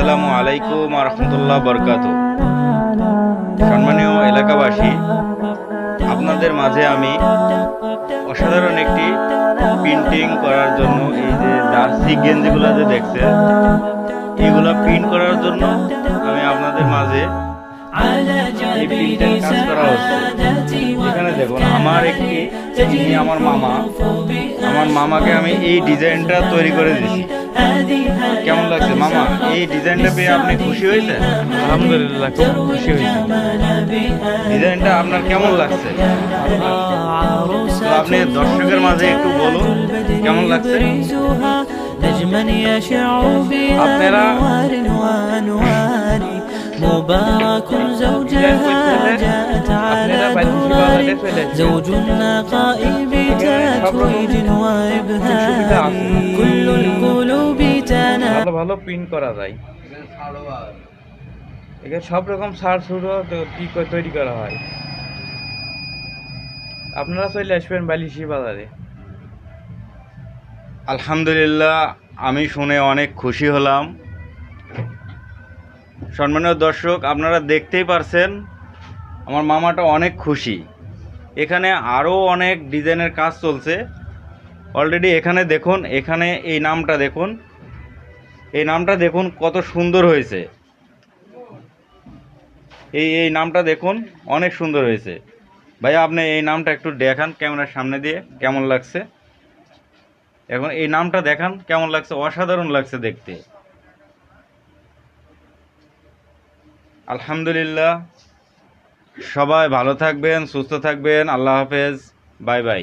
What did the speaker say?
আসসালামু আলাইকুম ওয়া রাহমাতুল্লাহি ওয়া বারাকাতুহু। সম্মানীয় এলাকাবাসী, আপনাদের মাঝে আমি অসাধারণ একটি প্রিন্টিং করার জন্য এই যে জার্সি গেঞ্জিগুলো যে দেখছেন, এগুলো প্রিন্ট করার জন্য আমি আপনাদের মাঝে এই প্রিন্টের কাজ করা হচ্ছে। এখানে দেখুন, আমার মামাকে আমি এই ডিজাইনটা তৈরি করে দিয়েছি। কেমন লাগছে মামা? এই ডিজাইনটা পেয়ে আপনি খুশি হয়েছেন? আলহামদুলিল্লাহ, খুব খুশি হয়েছি। ডিজাইনটা আপনার কেমন লাগছে? তো আপনি দর্শকের মাঝে একটু বলুন কেমন লাগছে। আপনারা مبارك زوجها جاءت على نور زوج النقاء بتتويج وإبهام كل القلوب ভালো ভালো প্রিন্ট করা যায়। এখানে সব রকম সার সুরো তৈরি করা হয়। আপনারা চলে আসবেন বালিশি বাজারে। আলহামদুলিল্লাহ, আমি শুনে অনেক খুশি হলাম। সম্মানীয় দর্শক, আপনারা দেখতেই পারছেন আমার মামাটা অনেক খুশি। এখানে আরও অনেক ডিজাইনের কাজ চলছে অলরেডি। এখানে দেখুন, এখানে এই নামটা দেখুন কত সুন্দর হয়েছে। এই নামটা দেখুন, অনেক সুন্দর হয়েছে। ভাইয়া, আপনি এই নামটা একটু দেখান ক্যামেরার সামনে দিয়ে, কেমন লাগছে? এখন এই নামটা দেখান কেমন লাগছে। অসাধারণ লাগছে দেখতে। আলহামদুলিল্লাহ, সবাই ভালো থাকবেন, সুস্থ থাকবেন। আল্লাহ হাফেজ, বাই বাই।